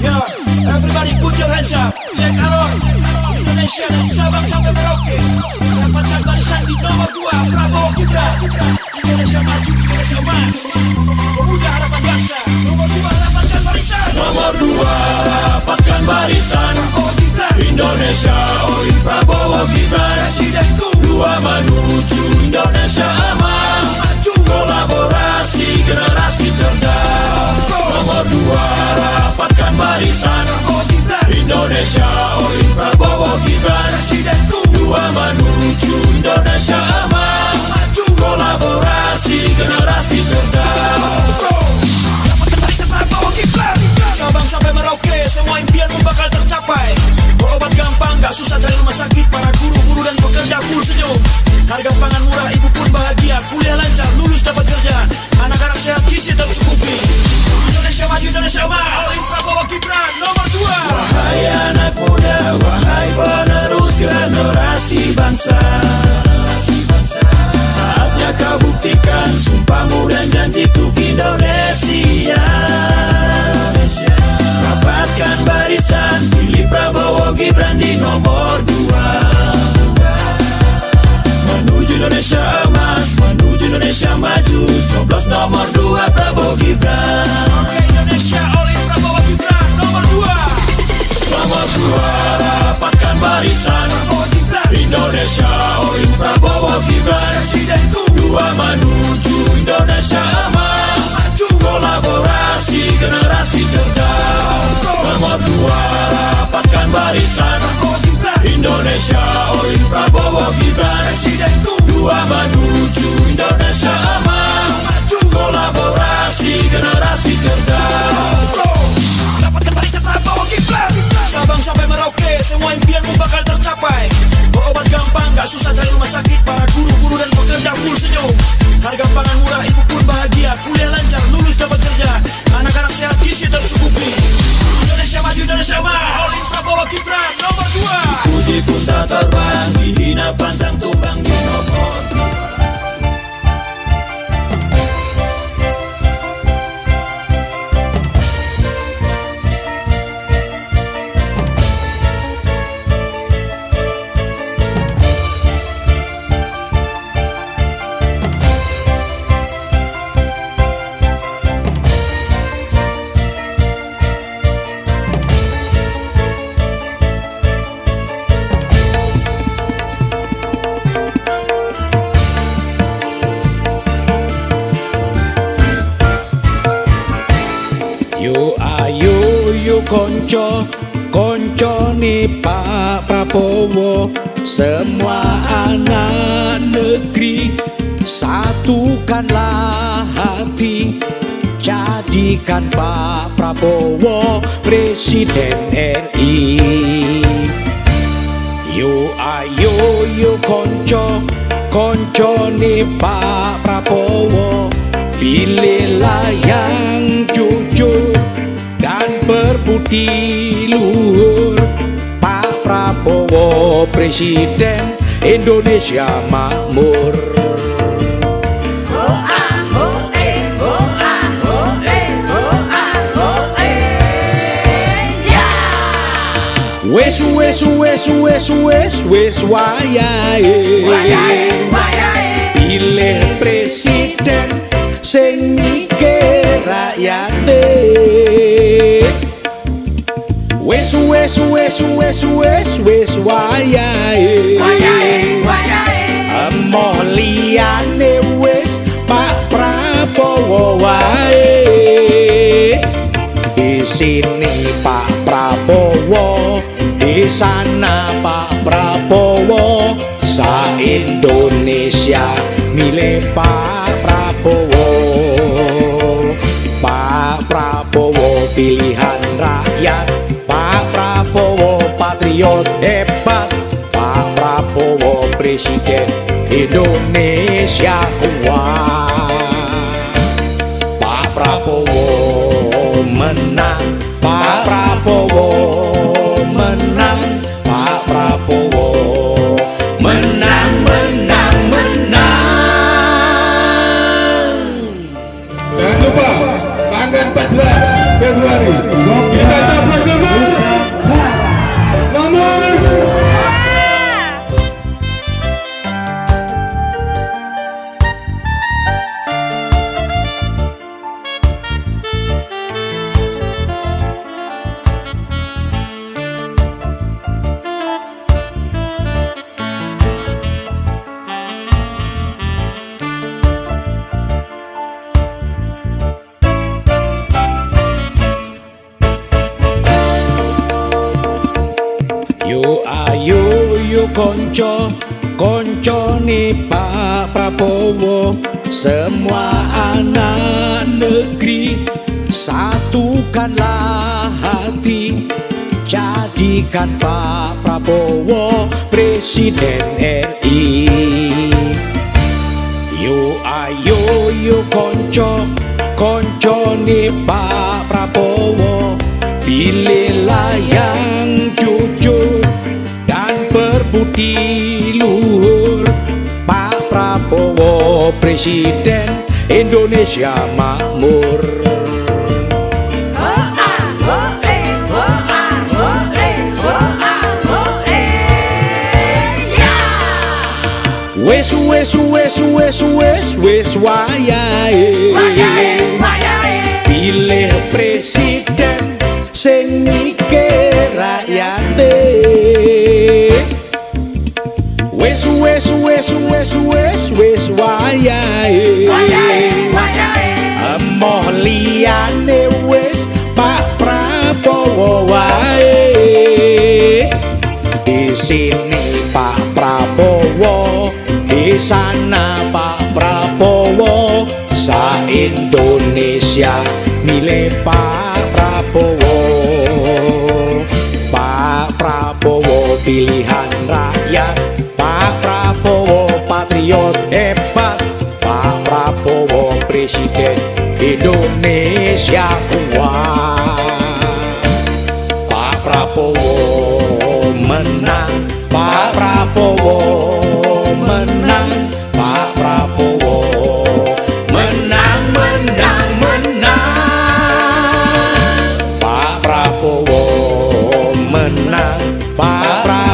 Yo, everybody put your hands up. Cek Aron, Indonesia dari Sabang sampai Merauke. Dapatkan barisan di nomor 2 Prabowo Gibran. Indonesia maju, Indonesia emas. Pemuda harapan bangsa. Nomor 2 dapatkan barisan. Nomor 2 dapatkan barisan. Prabowo Gibran. Indonesia oleh Prabowo Gibran. Presidenku. 2 menuju Indonesia emas. Maju. Kolaborasi generasi cerdas. Nomor 2 dapatkan barisan. Prabowo Gibran. Indonesia oleh Prabowo Gibran. Presidenku. 2 menuju Indonesia emas. Maju. Kolaborasi generasi cerdas. Dapatkan barisan Prabowo Gibran. Sabang sampai Merauke, semua impianmu bakal tercapai. Berobat gampang, gak susah cari rumah sakit. Para guru-guru dan pekerja full senyum. Harga pangan murah, ibu pun bahagia. Kuliah lancar, lulus dapat kerja. Anak-anak sehat, gizi tercukupi. Indonesia maju, Indonesia emas. Prabowo Gibran nomor 2. Wahai anak muda, wahai penerus generasi bangsa. Saatnya kau buktikan sumpahmu dan janji untuk Indonesia. Dapatkan barisan, pilih Prabowo Gibran di nomor 2. Menuju Indonesia emas, menuju Indonesia maju. Coblos nomor 2 Prabowo Gibran. Oke, Indonesia oleh Prabowo Gibran nomor 2. Nomor 2 dapatkan barisan. Prabowo Gibran. Indonesia oleh Prabowo Gibran. Presidenku. 2 menuju Indonesia emas. Maju. Kolaborasi generasi cerdas. Nomor 2 dapatkan barisan. Prabowo Gibran. Indonesia oleh Prabowo Gibran. Presidenku. 2 menuju Indonesia emas. Maju. Kolaborasi generasi cerdas. Dapatkan barisan Prabowo Gibran. Sabang sampai Merauke, semua impianmu bakal tercapai. Berobat gampang, gak susah cari rumah sakit. Para guru-guru dan pekerja full senyum. Harga pangan murah, ibu pun bahagia. Kuliah lancar, lulus dapat kerja. Anak-anak sehat, gizi tercukupi. Indonesia maju, Indonesia emas. Oleh Prabowo Gibran nomor 2. Puji pun tak terbang, dihina pantang tumbang di nomor 2. Konco nih Pak Prabowo, semua anak negeri, satukanlah hati, jadikan Pak Prabowo Presiden RI. Ayo konco nih Pak Prabowo, pilihlah yang jujur dan berbudi luhur. Pak Prabowo Presiden Indonesia makmur. Wes wayahe pilih presiden sing mikir rakyate. Wes wayahe emoh liyane wes Pak Prabowo wae. Di sini Pak Prabowo, di sana Pak Prabowo, sa-Indonesia milih Pak Prabowo. Pak Prabowo pilihan rakyat, Pak Prabowo patriot hebat, Pak Prabowo Presiden Indonesia kuat. Pak Prabowo menang, Pak Prabowo menang, Pak Prabowo menang, menang, menang. Jangan lupa tanggal 14 Februari kita Yo ayo yo konco koncone Pak Prabowo, semua anak negeri satukanlah hati, jadikan Pak Prabowo Presiden RI. Yo ayo yo konco koncone Pak Prabowo, pilihlah yang jujur dan berbudi luhur, Pak Prabowo Presiden Indonesia Makmur. Wes wayahe pilih presiden sing mikir rakyate. Wes wayahe emoh liyane wis Pak Prabowo wae. Di sini Pak Prabowo, di sana Pak Prabowo, sa-Indonesia milih Pak Prabowo. Pak Prabowo pilihan rakyat, Pak Prabowo patriot hebat, Pak Prabowo Presiden Indonesia kuat. Pak Prabowo menang, Pak Prabowo menang, Pak Prabowo menang, menang, menang. Pak Prabowo menang, Pak Prabowo